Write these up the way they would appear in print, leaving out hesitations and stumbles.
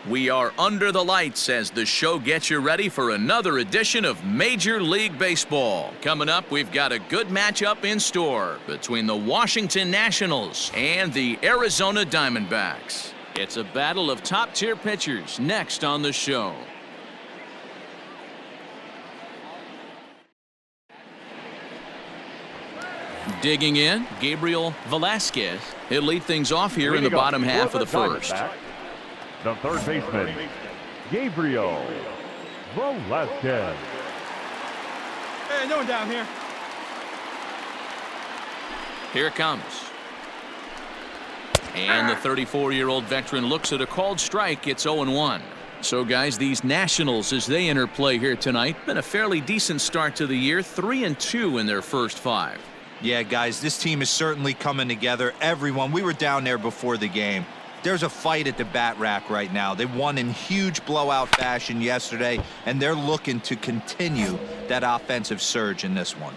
We are under the lights as the show gets you ready for another edition of Major League Baseball. Coming up, we've got a good matchup in store between the Washington Nationals and the Arizona Diamondbacks. It's a battle of top-tier pitchers next on the show. Digging in, Gabriel Velasquez. He'll lead things off here in the bottom half of the first. The third baseman, Gabriel Velasquez. Hey, no one down here. Here it comes. And the 34-year-old veteran looks at a called strike. It's 0-1. So, guys, these Nationals, as they enter play here tonight, been a fairly decent start to the year. 3-2 in their first 5. Yeah, guys, this team is certainly coming together. Everyone, we were down there before the game. There's a fight at the bat rack right now. They won in huge blowout fashion yesterday, and they're looking to continue that offensive surge in this one.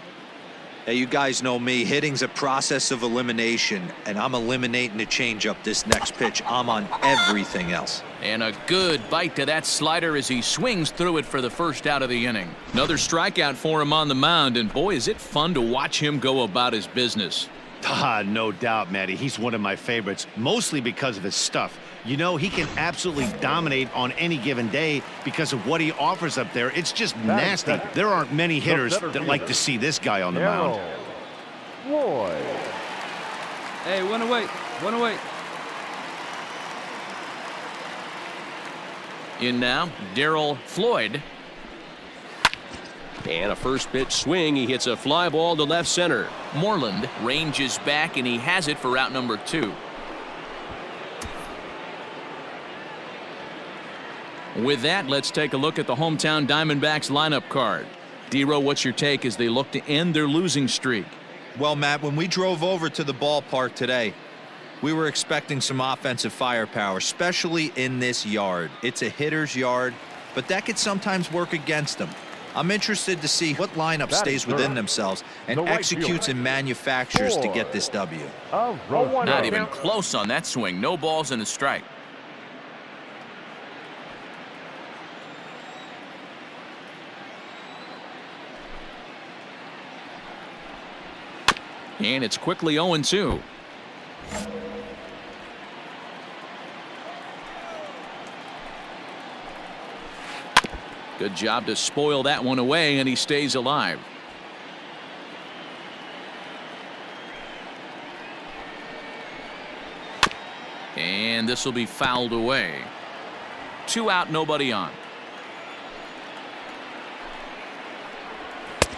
Hey, you guys know me. Hitting's a process of elimination, and I'm eliminating the changeup this next pitch. I'm on everything else. And a good bite to that slider as he swings through it for the first out of the inning. Another strikeout for him on the mound, and boy, is it fun to watch him go about his business. No doubt, Matty. He's one of my favorites, mostly because of his stuff. You know, he can absolutely dominate on any given day because of what he offers up there. It's just nasty. There aren't many hitters that like to see this guy on the mound. Floyd. Hey, one away. One away. In now, Darrell Floyd. And a first pitch swing. He hits a fly ball to left center. Moreland ranges back, and he has it for out number 2. With that, let's take a look at the hometown Diamondbacks lineup card. D-Row, what's your take as they look to end their losing streak? Well, Matt, when we drove over to the ballpark today, we were expecting some offensive firepower, especially in this yard. It's a hitter's yard, but that could sometimes work against them. I'm interested to see what lineup stays within themselves and executes and manufactures to get this W. Not even close on that swing. No balls and a strike. And it's quickly 0-2. Good job to spoil that one away, and he stays alive. And this will be fouled away. 2 out, nobody on.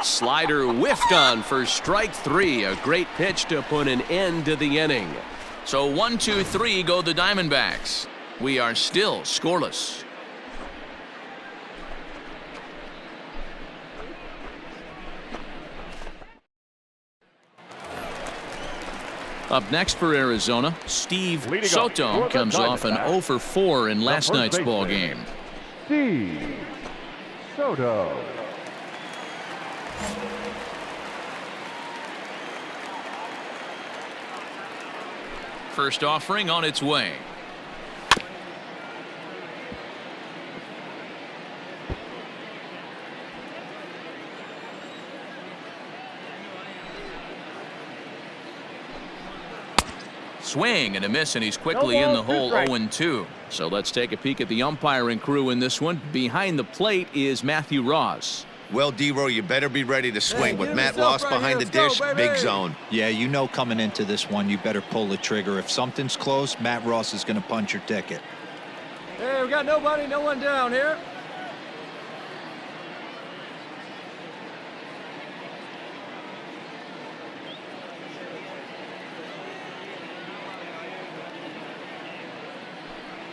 Slider whiffed on for strike 3. A great pitch to put an end to the inning. So 1-2-3 go the Diamondbacks. We are still scoreless. Up next for Arizona, Steve Soto comes off an 0-for-4 in last night's ball game. Steve Soto. First offering on its way. Swing and a miss, and he's quickly in the hole. 0-2. So let's take a peek at the umpiring crew in this one. Behind the plate is Matthew Ross. Well, D-Row, you better be ready to swing. With Matt Ross behind the dish, big zone. Yeah, you know coming into this one, you better pull the trigger. If something's close, Matt Ross is going to punch your ticket. Hey, we got nobody, no one down here.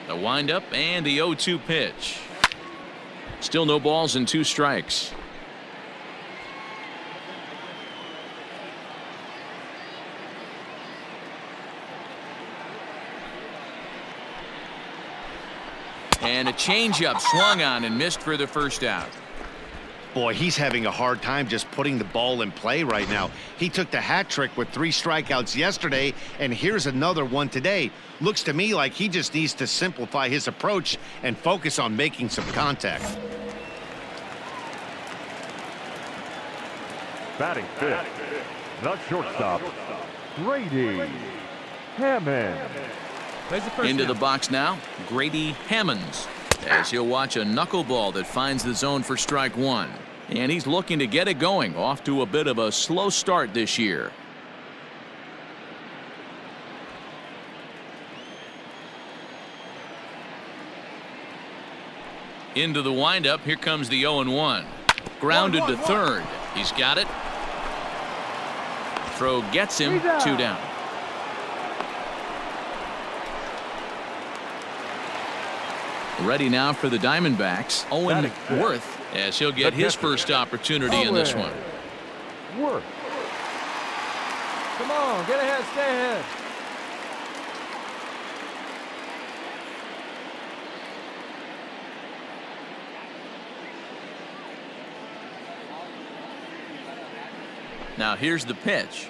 The windup and the 0-2 pitch. Still no balls and 2 strikes. And a changeup swung on and missed for the first out. Boy, he's having a hard time just putting the ball in play right now. He took the hat trick with 3 strikeouts yesterday, and here's another one today. Looks to me like he just needs to simplify his approach and focus on making some contact. Batting fifth, the shortstop, Grady Hammond. Into the box now, Grady Hammonds, as he'll watch a knuckleball that finds the zone for strike 1. And he's looking to get it going, off to a bit of a slow start this year. Into the windup, here comes the 0-1. Grounded to third. He's got it. Throw gets him, 2 down. Ready now for the Diamondbacks, Owen Worth, as he'll get his first opportunity in this one. Worth. Come on, get ahead, stay ahead. Now here's the pitch.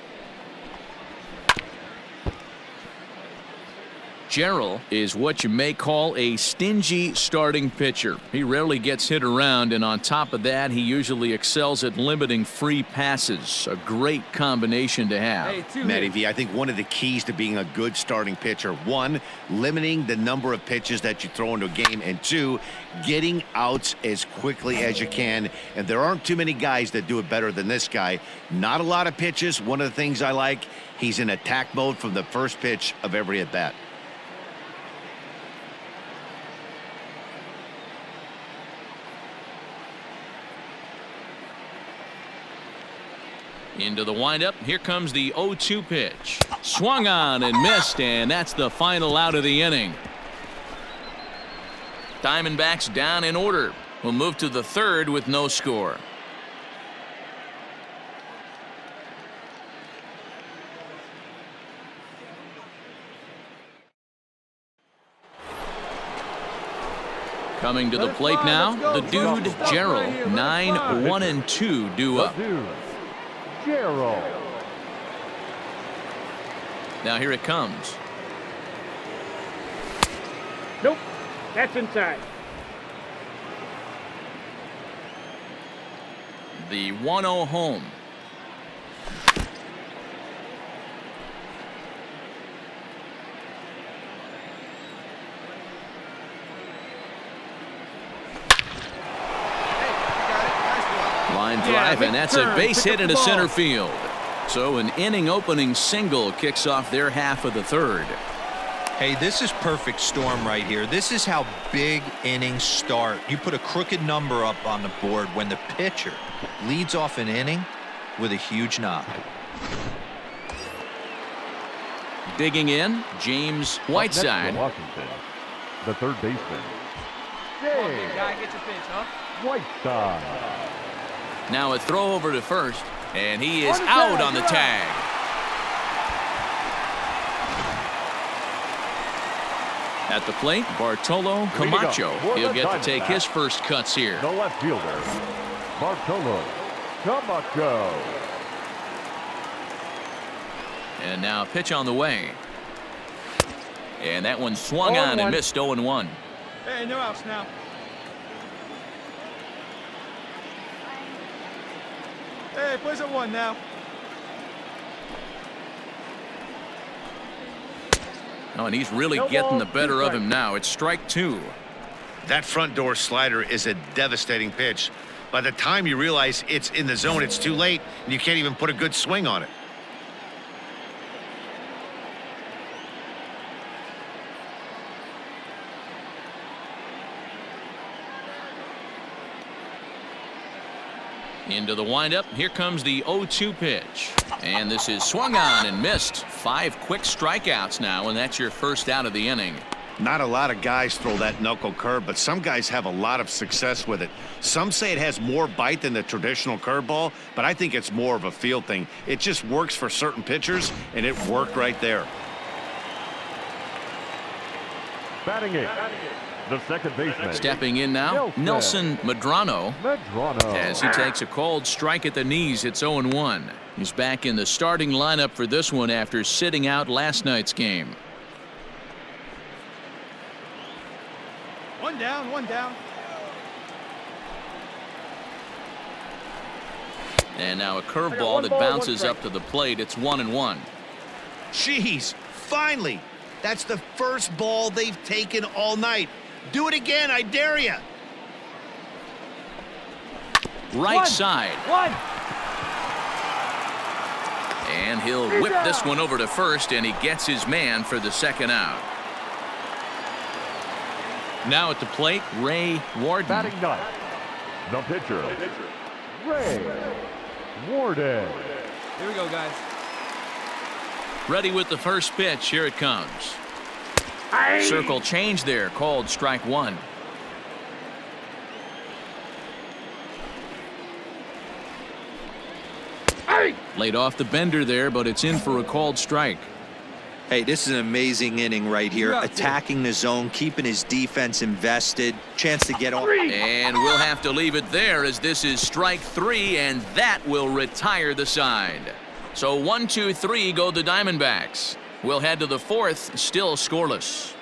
Gerald is what you may call a stingy starting pitcher. He rarely gets hit around, and on top of that, he usually excels at limiting free passes. A great combination to have. Matty V, I think one of the keys to being a good starting pitcher, 1, limiting the number of pitches that you throw into a game, and 2, getting outs as quickly as you can. And there aren't too many guys that do it better than this guy. Not a lot of pitches. One of the things I like, he's in attack mode from the first pitch of every at bat. Into the windup, here comes the 0-2 pitch. Swung on and missed, and that's the final out of the inning. Diamondbacks down in order. We'll move to the third with no score. Coming to the plate now, the dude Gerald, 9-1-2 due up. Gerald. Now here it comes. Nope, that's inside. The 1-0 home. Line drive, and that's a base hit into center field. So an inning opening single kicks off their half of the third. Hey, this is perfect storm right here. This is how big innings start. You put a crooked number up on the board when the pitcher leads off an inning with a huge knock. Digging in, James Whiteside. Washington, the third baseman, Big guy, get your pitch, huh? Whiteside. Now a throw over to first, and he is out on the tag. At the plate, Bartolo Camacho. He'll get to take his first cuts here. The left fielder, Bartolo Camacho. And now pitch on the way. And that one swung on and missed 0-1. Hey, no outs now. Hey, place at 1 now. Oh, and he's really getting the better of him now. It's strike 2. That front door slider is a devastating pitch. By the time you realize it's in the zone, it's too late, and you can't even put a good swing on it. Into the windup, here comes the 0-2 pitch. And this is swung on and missed. 5 quick strikeouts now, and that's your first out of the inning. Not a lot of guys throw that knuckle curve, but some guys have a lot of success with it. Some say it has more bite than the traditional curveball, but I think it's more of a feel thing. It just works for certain pitchers, and it worked right there. Batting eighth, the second baseman. Stepping in now, Nelson Medrano, as he takes a called strike at the knees. It's 0-1. He's back in the starting lineup for this one after sitting out last night's game. One down, one down. And now a curveball that bounces up to the plate. It's 1-1. Jeez, finally. That's the first ball they've taken all night. Do it again, I dare you. Right side. One. And he'll whip this one over to first, and he gets his man for the second out. Now at the plate, Ray Warden. Batting ninth, the pitcher, Ray Warden. Here we go, guys. Ready with the first pitch. Here it comes. Circle change there, called strike one. Laid off the bender there, but it's in for a called strike. Hey, this is an amazing inning right here. Attacking the zone, keeping his defense invested. Chance to get on. And we'll have to leave it there, as this is strike three, and that will retire the side. So 1, 2, 3 go the Diamondbacks. We'll head to the fourth, still scoreless.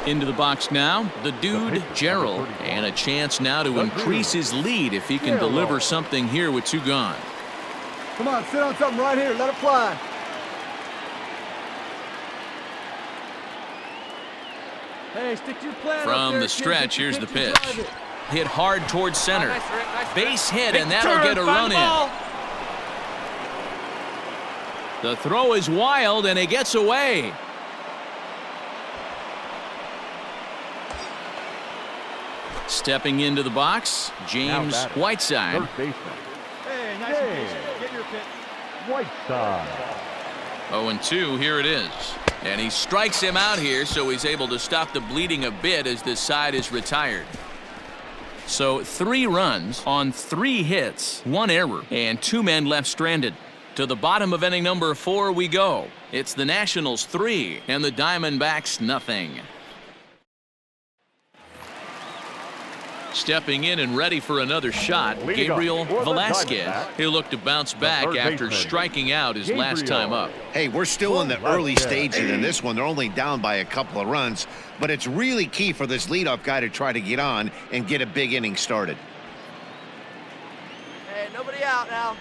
Into the box now, the dude, Gerald, and a chance now to increase his lead if he can deliver something here with two gone. Come on, sit on something right here. Let it fly. Hey, stick to your plan. From the stretch, here's the pitch. Hit hard towards center. Base hit, and that'll get a run in. The throw is wild, and it gets away. Stepping into the box, James Whiteside. Third baseman, Hey, nice and patient. Get your pitch. Whiteside. 0-2, here it is. And he strikes him out here, so he's able to stop the bleeding a bit as this side is retired. So 3 runs on 3 hits, 1 error, and 2 men left stranded. To the bottom of inning number 4 we go. It's the Nationals 3 and the Diamondbacks nothing. Stepping in and ready for another shot, Gabriel Velasquez. He'll look to bounce back after striking out his last time up. Hey, we're still in the early stages in this one. They're only down by a couple of runs, but it's really key for this leadoff guy to try to get on and get a big inning started. Hey, nobody out now.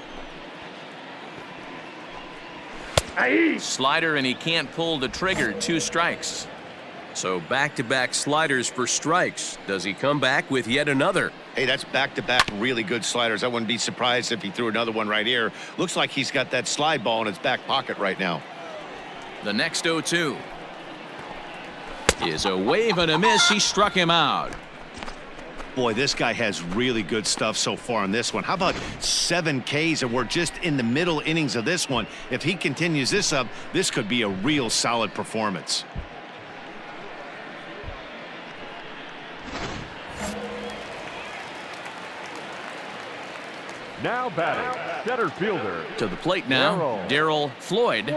Slider, and he can't pull the trigger. 2 strikes. So back-to-back sliders for strikes. Does he come back with yet another? Hey, that's back-to-back really good sliders. I wouldn't be surprised if he threw another one right here. Looks like he's got that slide ball in his back pocket right now. The next 0-2 is a wave and a miss. He struck him out. Boy, this guy has really good stuff so far in this one. How about 7 Ks, and we're just in the middle innings of this one. If he continues this up, this could be a real solid performance. Now batting, center fielder. To the plate now, Darryl Floyd.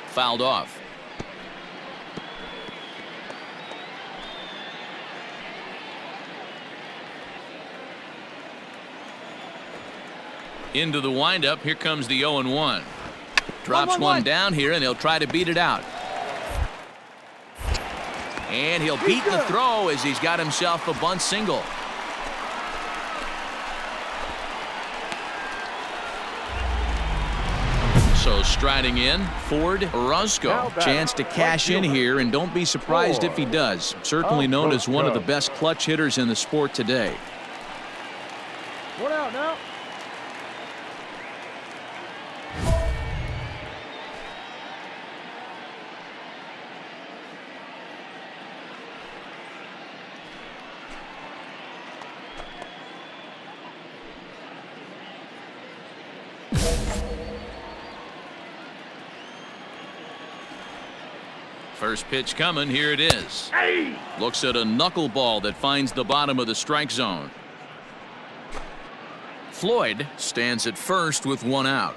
Fouled off. Into the windup, here comes the 0-1. Drops one down here, and he'll try to beat it out. And he'll beat the throw as he's got himself a bunt single. So striding in, Ford Orozco. Chance to cash in here, and don't be surprised if he does. Certainly known as one of the best clutch hitters in the sport today. One out now. First pitch coming, here it is. Looks at a knuckleball that finds the bottom of the strike zone. Floyd stands at first with 1 out.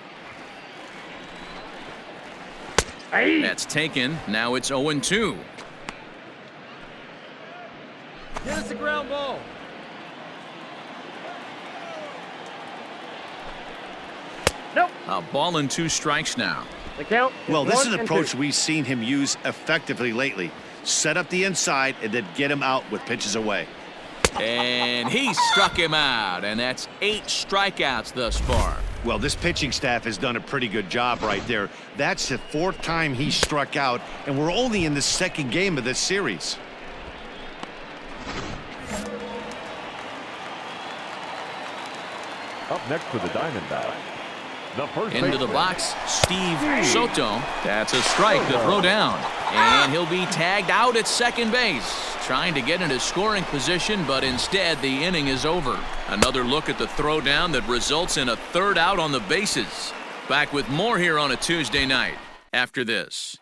That's taken. Now it's 0-2. Get us a ground ball. Nope. A ball and 2 strikes now. The count. Well, this is an 1-2. approach we've seen him use effectively lately. Set up the inside and then get him out with pitches away. And he struck him out, and that's 8 strikeouts thus far. Well, this pitching staff has done a pretty good job right there. That's the 4th time he struck out, and we're only in the 2nd game of this series. Up next for the Diamondbacks, the first Into the baseman, box, Steve Soto. That's a strike to throw down. And he'll be tagged out at second base, trying to get into scoring position, but instead the inning is over. Another look at the throwdown that results in a 3rd out on the bases. Back with more here on a Tuesday night after this.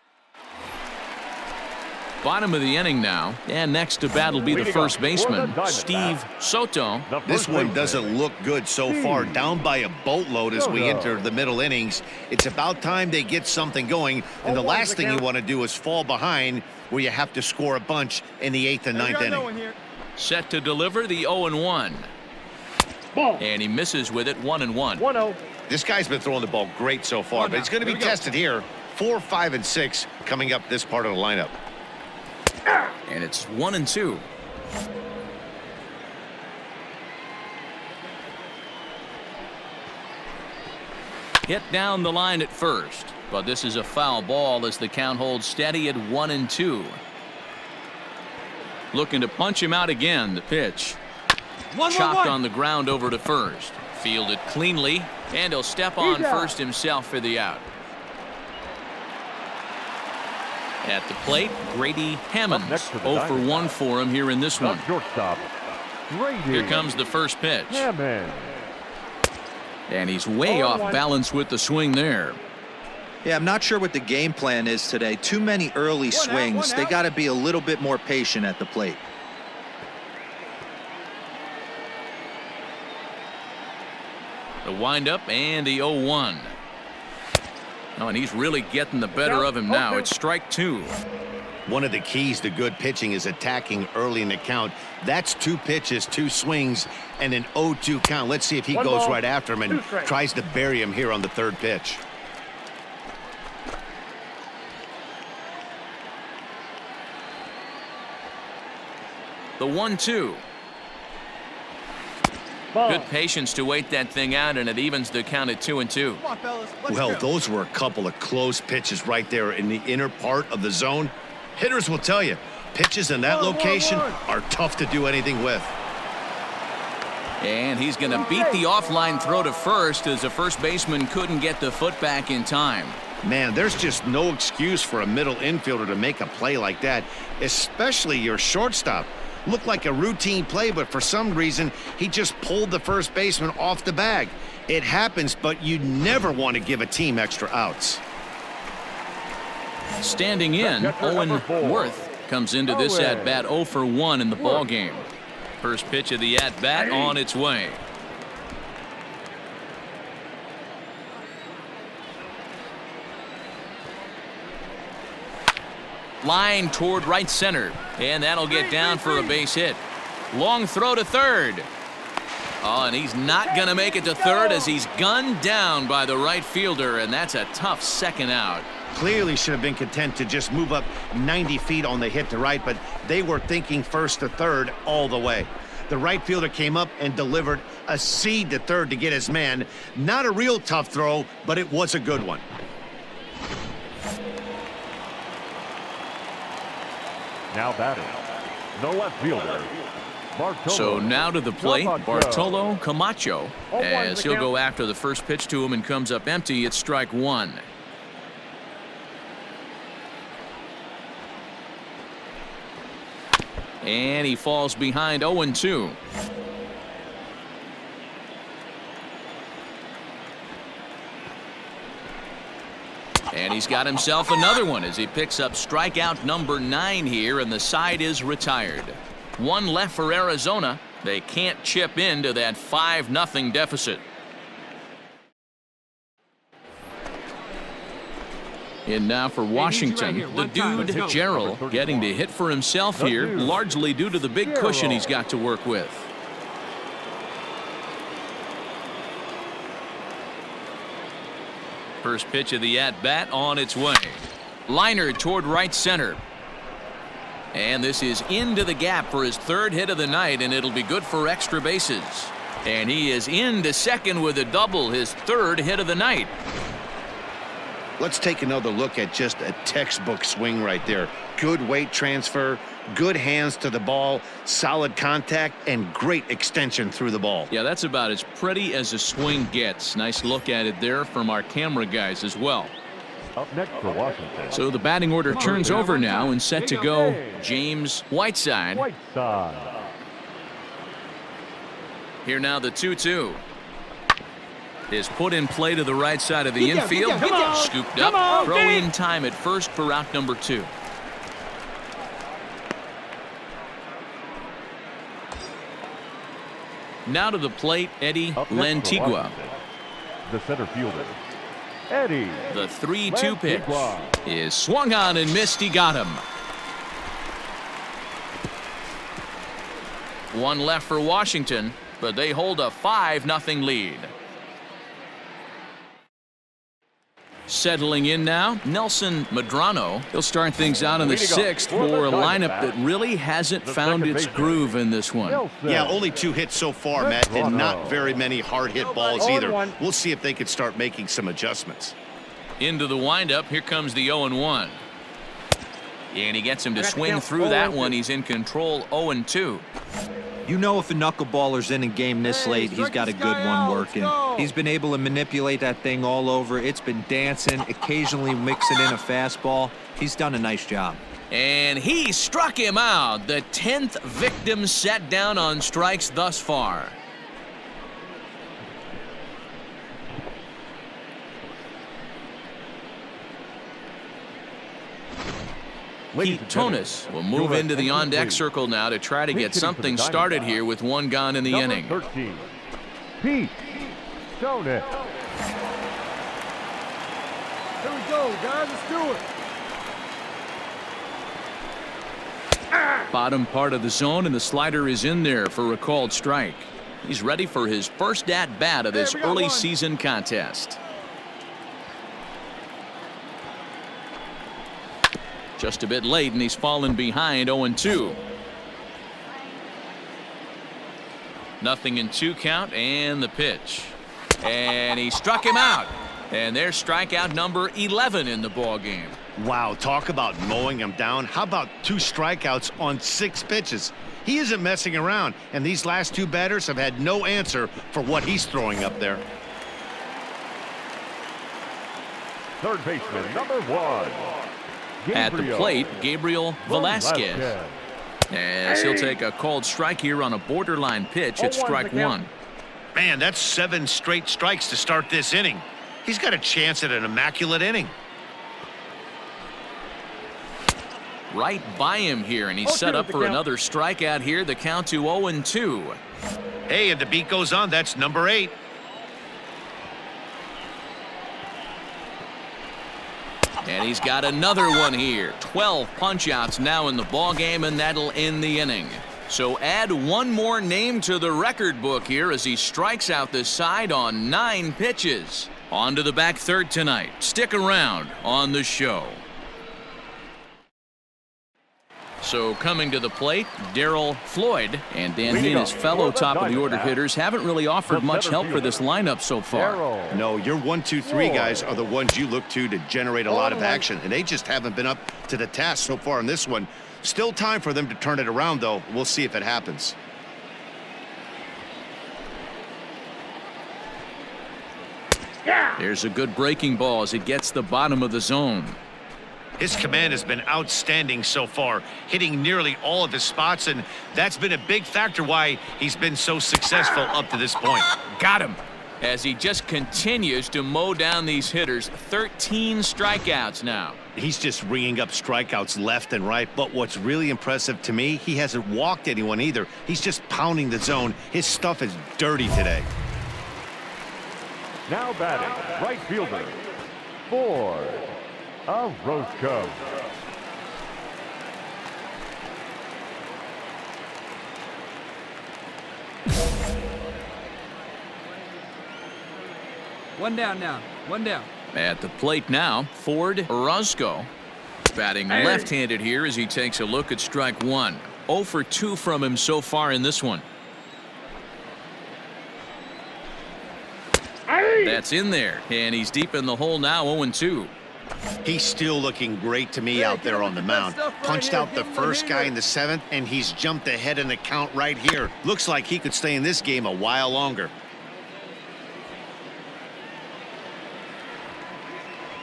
Bottom of the inning now, and next to bat will be the first baseman, Steve Soto. This one doesn't look good so far. Down by a boatload as we enter the middle innings. It's about time they get something going, and the last thing you want to do is fall behind where you have to score a bunch in the 8th and 9th inning. Set to deliver the 0-1. Ball. And he misses with it 1-1. 1-0. This guy's been throwing the ball great so far, but he's going to be tested here. 4, 5, and 6 coming up this part of the lineup. And it's 1-2. Hit down the line at first, but this is a foul ball as the count holds steady at 1-2. Looking to punch him out again. The pitch. Chopped on the ground over to first. Fielded cleanly, and he'll step on first himself for the out. At the plate, Grady Hammonds. 0-for-1 for him here in this one. Shortstop, Grady. Here comes the first pitch. Hammond. And he's way off balance with the swing there. Yeah, I'm not sure what the game plan is today. Too many early swings. They got to be a little bit more patient at the plate. The windup and the 0-1. Oh, and he's really getting the better of him now. It's strike 2. One of the keys to good pitching is attacking early in the count. That's 2 pitches, 2 swings, and an 0-2 count. Let's see if he goes right after him and tries to bury him here on the 3rd pitch. The 1-2. Good patience to wait that thing out, and it evens the count at 2-2. Come on, fellas. Let's Well, go. those were a couple of close pitches right there in the inner part of the zone. Hitters will tell you, pitches in that location are tough to do anything with. And he's going to beat the offline throw to first as the first baseman couldn't get the foot back in time. Man, there's just no excuse for a middle infielder to make a play like that, especially your shortstop. Looked like a routine play, but for some reason, he just pulled the first baseman off the bag. It happens, but you never want to give a team extra outs. Standing in, Owen Worth comes into this at-bat 0-for-1 in the ballgame. First pitch of the at-bat on its way. Line toward right center, and that'll get down for a base hit. Long throw to third. Oh, and he's not going to make it to third as he's gunned down by the right fielder, and that's a tough second out. Clearly should have been content to just move up 90 feet on the hit to right, but they were thinking first to third all the way. The right fielder came up and delivered a seed to third to get his man. Not a real tough throw, but it was a good one. Now batting, the left fielder, Bartolo. So now to the plate, Bartolo Camacho, as he'll go after the first pitch to him and comes up empty. It's strike 1. And he falls behind 0-2. And he's got himself another one as he picks up strikeout number 9 here, and the side is retired. 1 left for Arizona. They can't chip into that 5-0 deficit. In now for Washington, the dude, Gerald, getting to hit for himself here, largely due to the big cushion he's got to work with. First pitch of the at-bat on its way. Liner toward right center. And this is into the gap for his third hit of the night, and it'll be good for extra bases. And he is into second with a double, his third hit of the night. Let's take another look at just a textbook swing right there. Good weight transfer, good hands to the ball, solid contact, and great extension through the ball. Yeah, that's about as pretty as a swing gets. Nice look at it there from our camera guys as well. Up next for Washington. So the batting order turns over now and set to go James Whiteside. Here now the 2-2. Is put in play to the right side of the infield. Scooped up. Throw in time at first for out number 2. Now to the plate, Eddie Lantigua. The center fielder, Eddie. The 3-2 pitch is swung on and missed. He got him. One left for Washington, but they hold a 5-0 lead. Settling in now, Nelson Medrano. He'll start things out in the 6th for a lineup that really hasn't found its groove in this one. Yeah, only 2 hits so far, Matt, and not very many hard-hit balls either. We'll see if they can start making some adjustments. Into the windup, here comes the 0-1. And he gets him to swing through that one. He's in control, 0-2. You know, if a knuckleballer's in a game this late, he's got a good one working. He's been able to manipulate that thing all over. It's been dancing, occasionally mixing in a fastball. He's done a nice job. And he struck him out. The 10th victim set down on strikes thus far. Pete Tonis will move into the on-deck circle now to try to get something started here with 1 gone in the inning. 13, Pete Tonis. Here we go, guys. Let's do it. Bottom part of the zone, and the slider is in there for a called strike. He's ready for his first at-bat of this early season contest. Just a bit late, and he's fallen behind 0-2. Nothing in 2 count, and the pitch. And he struck him out. And there's strikeout number 11 in the ball game. Wow, talk about mowing him down. How about 2 strikeouts on 6 pitches? He isn't messing around, and these last 2 batters have had no answer for what he's throwing up there. Third baseman, number 1. At the plate, Gabriel Velasquez. As he'll take a called strike here on a borderline pitch at strike 1. Man, that's 7 straight strikes to start this inning. He's got a chance at an immaculate inning. Right by him here, and he's set up for another strikeout here. The count to 0-2. Hey, and the beat goes on. That's number 8. And he's got another one here. 12 punch-outs now in the ball game, and that'll end the inning. So add 1 more name to the record book here as he strikes out the side on 9 pitches. On to the back third tonight. Stick around on the show. So coming to the plate, Darrell Floyd, and Dan Heen, his fellow top of the order hitters, haven't really offered much help for this lineup so far. No, your 1, 2, 3 guys are the ones you look to generate a lot of action, and they just haven't been up to the task so far in this one. Still time for them to turn it around, though. We'll see if it happens. There's a good breaking ball as it gets the bottom of the zone. His command has been outstanding so far, hitting nearly all of his spots, and that's been a big factor why he's been so successful up to this point. Got him. As he just continues to mow down these hitters. 13 strikeouts now. He's just ringing up strikeouts left and right, but what's really impressive to me, he hasn't walked anyone either. He's just pounding the zone. His stuff is dirty today. Now batting, right fielder, Ford. A Roscoe. One down now. One down. At the plate now, Ford Orozco. Batting left-handed here as he takes a look at strike one. 0 for 2 from him so far in this one. That's in there, and he's deep in the hole now, 0-2. He's still looking great to me out there on the mound. Punched out the first guy in the 7th, and he's jumped ahead in the count right here. Looks like he could stay in this game a while longer.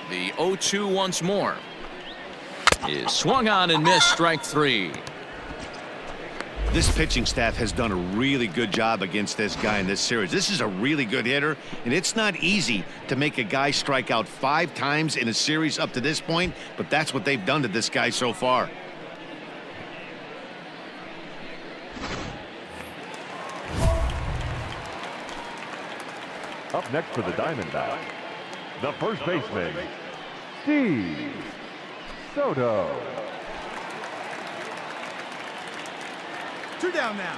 The 0-2 once more. Is swung on and missed, strike 3. This pitching staff has done a really good job against this guy in this series. This is a really good hitter, and it's not easy to make a guy strike out 5 times in a series up to this point, but that's what they've done to this guy so far. Up next for the Diamondbacks, the first baseman, Steve Soto. 2 down now.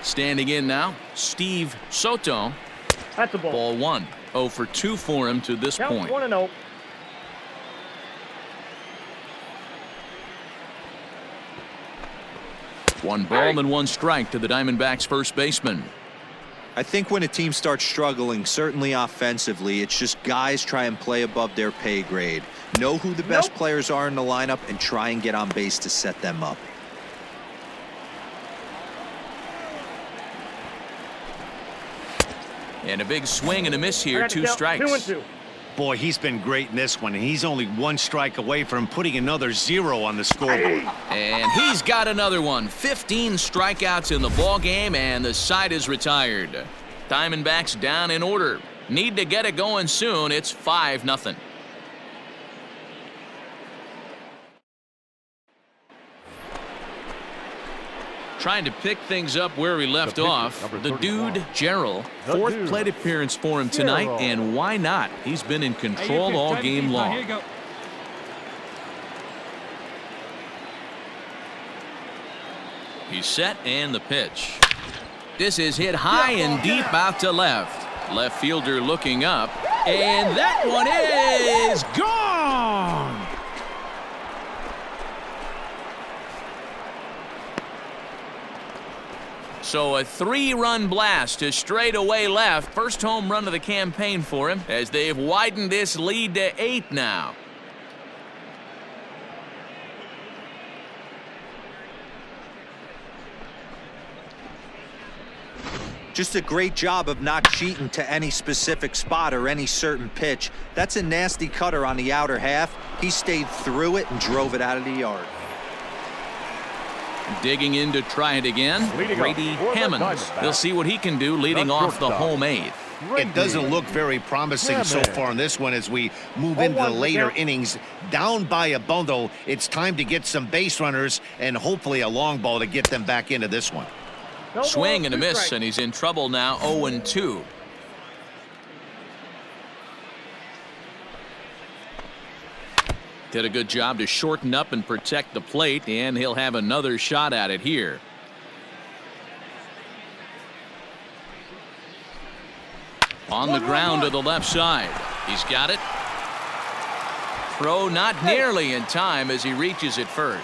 Standing in now, Steve Soto. That's a ball. Ball 1. 0 for 2 for him to this Count point. 1-0. One ball and 1 strike to the Diamondbacks first baseman. I think when a team starts struggling, certainly offensively, it's just guys try and play above their pay grade. Know who the best players are in the lineup and try and get on base to set them up. And a big swing and a miss here, 2 count strikes. 2-2. Boy, he's been great in this one, and he's only 1 strike away from putting another 0 on the scoreboard. And he's got another one. 15 strikeouts in the ball game, and the side is retired. Diamondbacks down in order. Need to get it going soon. It's 5-0. Trying to pick things up where we left off. The dude, Gerald. 4th plate appearance for him tonight, and why not? He's been in control all game long. Here you go. He's set, and the pitch. This is hit high and deep out to left. Left fielder looking up, and that one is gone! So a 3-run blast to straightaway left. First home run of the campaign for him as they've widened this lead to 8 now. Just a great job of not cheating to any specific spot or any certain pitch. That's a nasty cutter on the outer half. He stayed through it and drove it out of the yard. Digging in to try it again, Grady Hammonds. They'll see what he can do leading off the home 8th. It doesn't look very promising so far in this one as we move into the later innings. Down by a bundle, it's time to get some base runners and hopefully a long ball to get them back into this one. Swing and a miss, and he's in trouble now, 0-2. Did a good job to shorten up and protect the plate, and he'll have another shot at it here. On the ground to the left side. He's got it. Throw not nearly in time as he reaches it first.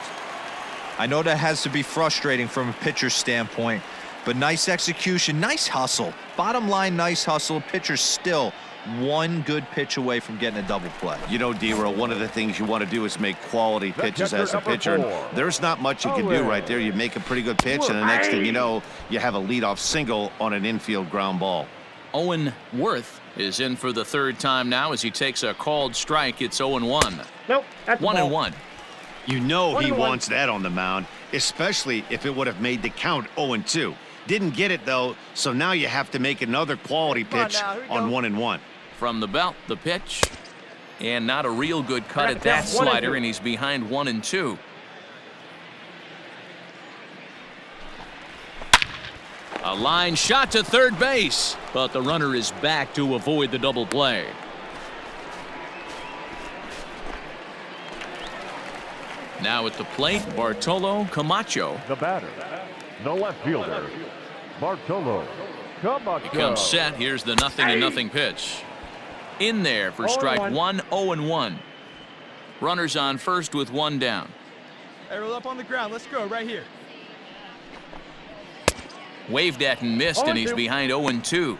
I know that has to be frustrating from a pitcher's standpoint, but nice execution, nice hustle. Bottom line, nice hustle. Pitcher's still 1 good pitch away from getting a double play. You know, D-Row, one of the things you want to do is make quality pitches as a pitcher. And there's not much you can do right there. You make a pretty good pitch, and the next thing you know, you have a leadoff single on an infield ground ball. Owen Worth is in for the 3rd time now as he takes a called strike. It's 0-1. Nope, that's 1-1. You know he 1-1. wants that on the mound, especially if it would have made the count 0-2. Didn't get it, though, so now you have to make another quality pitch on 1-1. From the belt, the pitch. And not a real good cut at that slider, and he's behind 1-2. A line shot to third base, but the runner is back to avoid the double play. Now at the plate, Bartolo Camacho. The batter, the left fielder, Bartolo Camacho. Becomes set. Here's the 0-0 pitch. In there for strike 1, 0-1. Runners on first with one down. Hey, roll up on the ground. Let's go right here. Waved at and missed, and he's behind 0-2.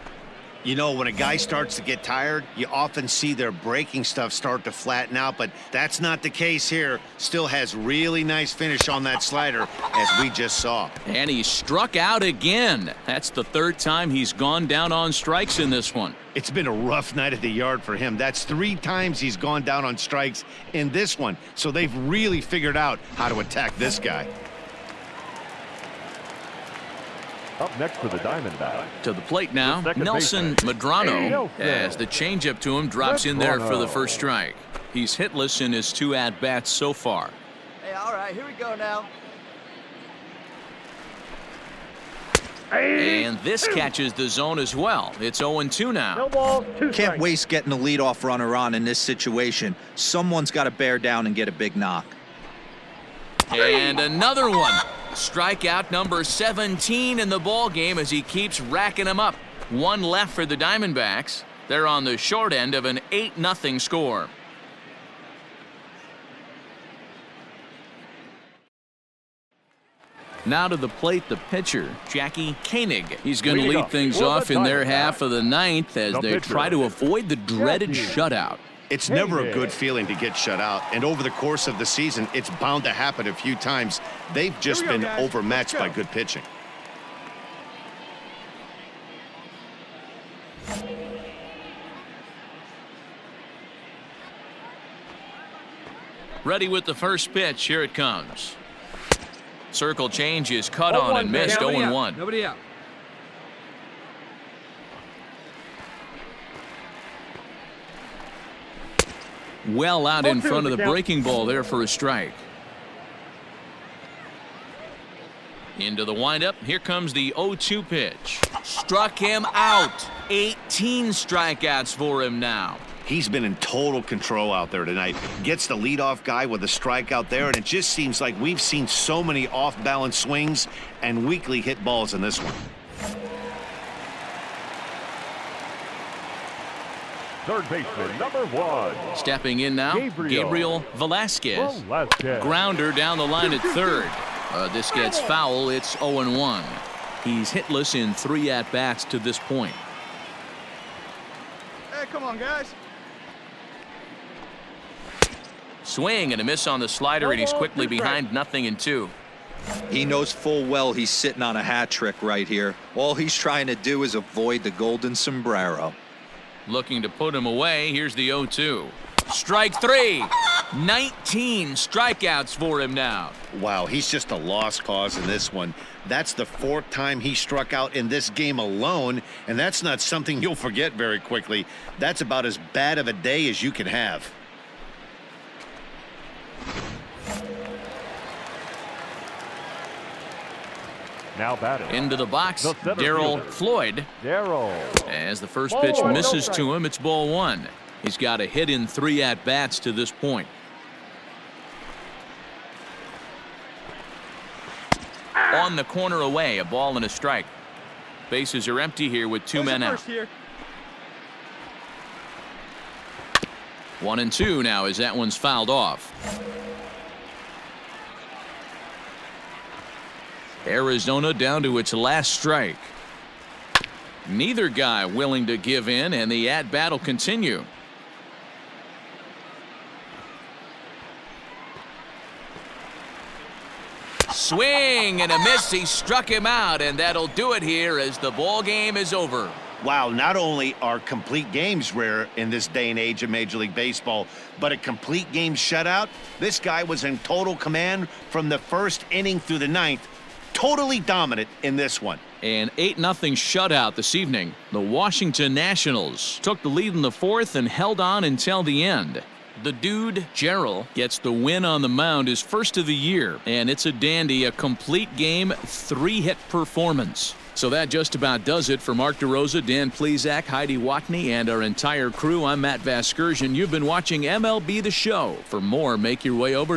You know, when a guy starts to get tired, you often see their breaking stuff start to flatten out, but that's not the case here. Still has really nice finish on that slider, as we just saw. And he struck out again. That's the third time he's gone down on strikes in this one. It's been a rough night at the yard for him. That's 3 times he's gone down on strikes in this one. So they've really figured out how to attack this guy. Up next for the Diamondbacks. To the plate now, Nelson Medrano, as the changeup to him drops in there for the first strike. He's hitless in his 2 at-bats so far. Hey, all right, here we go now. And this catches the zone as well. It's 0-2 now. No balls, 2 Can't strikes. waste getting the leadoff runner on in this situation. Someone's got to bear down and get a big knock. And another one. Strikeout number 17 in the ball game as he keeps racking them up. 1 left for the Diamondbacks. They're on the short end of an 8-0 score. Now to the plate, the pitcher, Jackie Koenig. He's going to lead things off in their half of the 9th as they try to avoid the dreaded shutout. It's never a good feeling to get shut out, and over the course of the season, it's bound to happen a few times. They've just been overmatched by good pitching. Ready with the first pitch. Here it comes. Circle change is cut on and missed. 0-1. Nobody out. Well out in front of the breaking ball there for a strike. Into the windup. Here comes the 0-2 pitch. Struck him out. 18 strikeouts for him now. He's been in total control out there tonight. Gets the leadoff guy with a strikeout there, and it just seems like we've seen so many off-balance swings and weakly hit balls in this one. Third baseman, number 1. Stepping in now, Gabriel Velasquez. Grounder down the line at third. This gets foul. It's 0-1. He's hitless in 3 at-bats to this point. Hey, come on, guys. Swing and a miss on the slider, and he's quickly behind 0-2. He knows full well he's sitting on a hat trick right here. All he's trying to do is avoid the golden sombrero. Looking to put him away. Here's the 0-2. Strike 3. 19 strikeouts for him now. Wow, he's just a lost cause in this one. That's the 4th time he struck out in this game alone, and that's not something you'll forget very quickly. That's about as bad of a day as you can have. Now batting. Into the box, The center Darryl fielder. Floyd. As the first pitch misses to him, it's ball 1. He's got a hit in 3 at-bats to this point. On the corner away, a ball and a strike. Bases are empty here with 2 men out. 1-2 now as that one's fouled off. Arizona down to its last strike. Neither guy willing to give in, and the at-bat will continue. Swing and a miss. He struck him out, and that'll do it here as the ball game is over. Wow, not only are complete games rare in this day and age of Major League Baseball, but a complete game shutout. This guy was in total command from the 1st inning through the 9th. Totally dominant in this one. An 8-0 shutout this evening. The Washington Nationals took the lead in the 4th and held on until the end. The dude, Gerald, gets the win on the mound, his first of the year, and it's a dandy, a complete game, 3-hit performance. So that just about does it for Mark DeRosa, Dan Plesac, Heidi Watney, and our entire crew. I'm Matt Vasgersian. You've been watching MLB The Show. For more, make your way over to